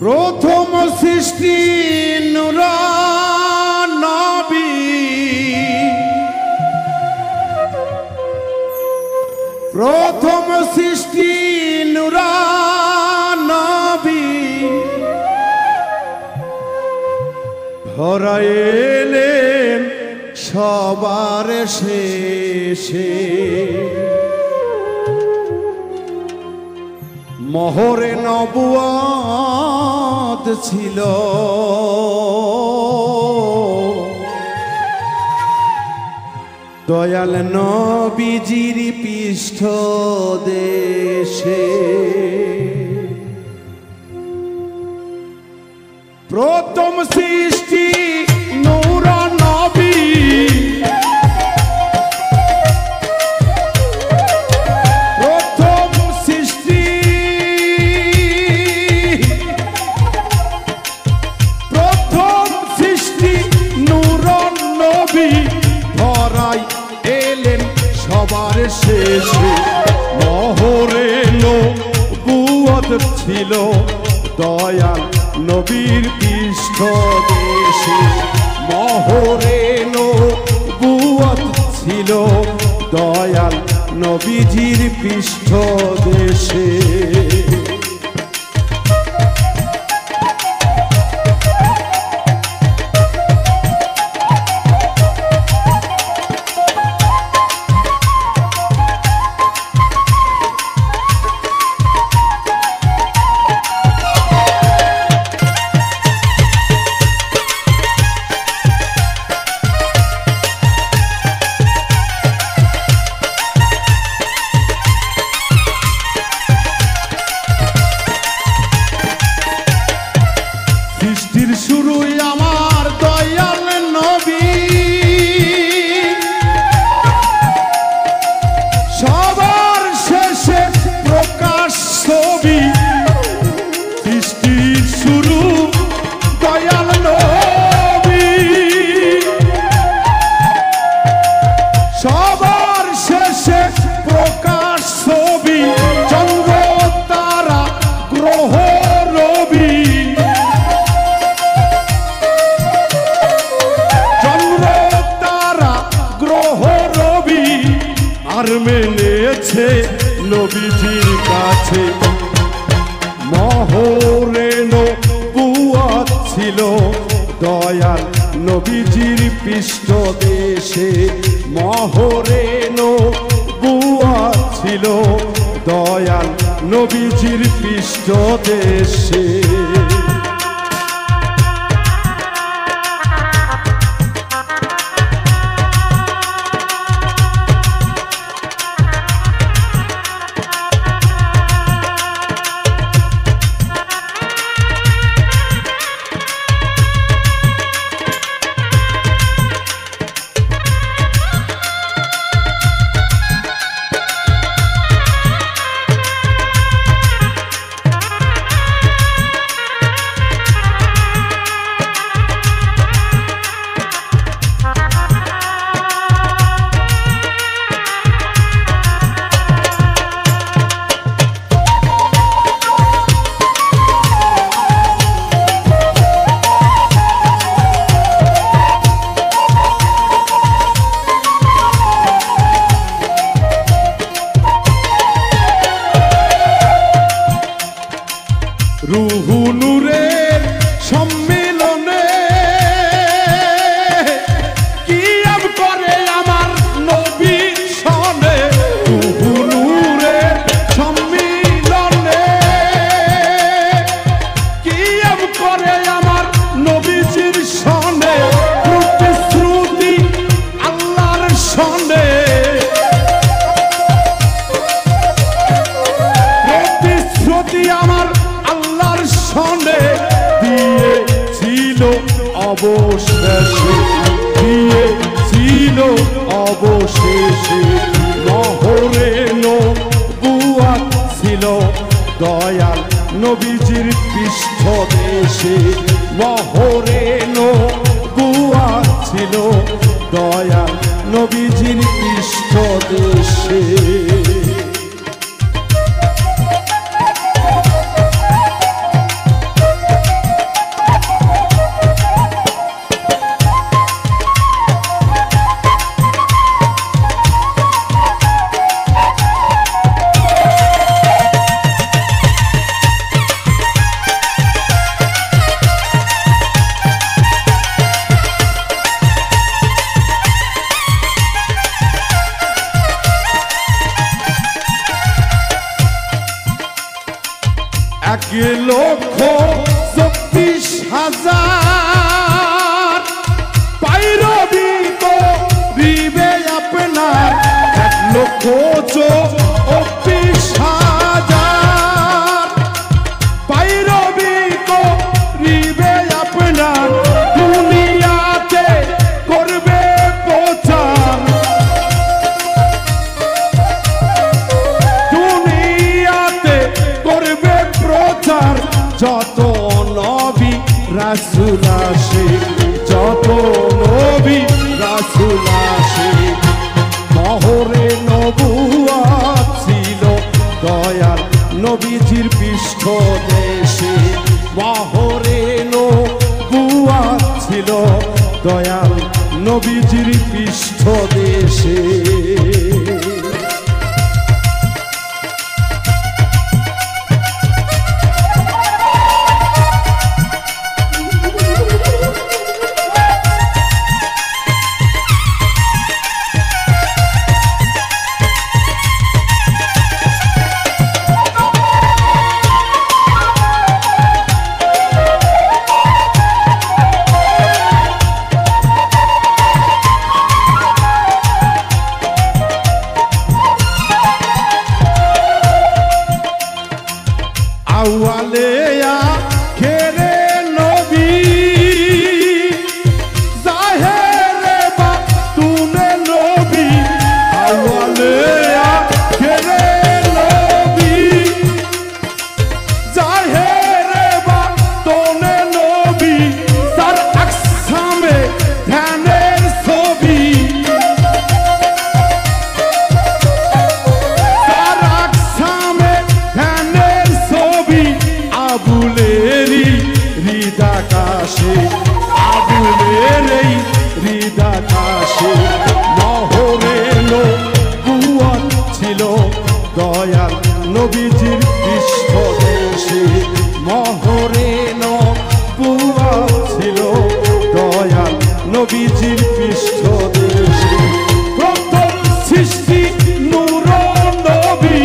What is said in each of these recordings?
প্রথম সৃষ্টি নূর নবী, প্রথম সৃষ্টি নূর নবী, ধরা এলেন সবার শেষে। মোহরে নবুয়ত ছিল দয়াল নবীজির পৃষ্ঠ দেশে। প্রথম সৃষ্টি নূর নবী, প্রথম সৃষ্টি, প্রথম সৃষ্টি নূর নবী, ধরাই এলেন সবার শেষে। মোহরে নবুয়ত ছিল দয়াল নবীর পৃষ্ঠ দেশে। মোহরে নবুয়ত ছিল দয়াল নবীজির পৃষ্ঠ দেশে। শুরুই আমার দয়াল নবী, সবার শেষে প্রকাশ ছবি। সৃষ্টির শুরু দয়াল নবী, সবার শেষে প্রকাশ ছবি। চন্দ্র তারা গ্রহ রবি, আর মেনেছে নবীজির কাছে। মোহরে নবুয়ত ছিল দয়াল নবীজির পৃষ্ঠ দেশে। মোহরে নবুয়ত ছিল দয়াল নবীজির পৃষ্ঠ দেশে। রুহু নূরের সম্মিলনে কিয়াম করে আমার নবী সনে। রুহু নূরের সম্মিলনে কিয়াম করে আমার নবীজির সনে। প্রতিশ্রুতি আল্লাহর সনে, প্রতিশ্রুতি আমার আল্লাহর সনে দিয়েছিল অবশেষে, দিয়েছিল অবশেষে। মোহরে নবুয়ত ছিল দয়াল নবীজির পৃষ্ঠ দেশে। মোহরে নবুয়ত ছিল দয়াল নবীজির পৃষ্ঠ দেশে। 1,24,000 পাইরবি করিবে আপনার 1,24,000 পাইরবি করিবে আপনার দুনিয়াতে করবে প্রচার দুনিয়াতে করবে প্রচার যত নবী রাসূল আসে যত নবী রাসূল আসে মহরে নবুয়াত ছিল দয়াল নবীজির পৃষ্ঠ দেশে মহরে নবুয়াত ছিল দয়াল নবীজির পৃষ্ঠ দেশে আউয়ালে আখেরে নবী জাহেরে বাতুনে নবী আউয়ালে আখেরে নবী জাহেরে বাতুনে নবী তার আকসামে ধ্যানের ছবি তার আকসামে ধ্যানের আবুলেরি হৃদাকাশে আবুলেরি হৃদাকাশে মহরে নবুয়াত ছিল দয়াল নবীজির পৃষ্ঠ দেশে মহরে নবুয়াত ছিল দয়াল নবীজির পৃষ্ঠ দেশে প্রথম সৃষ্টি নূর নবী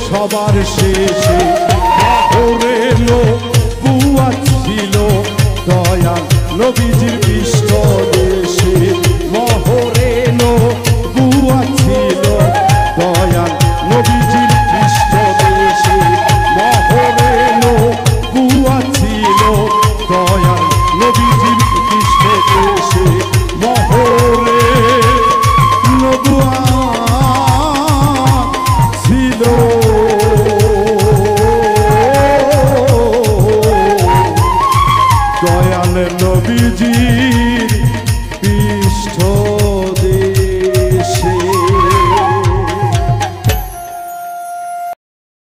সবার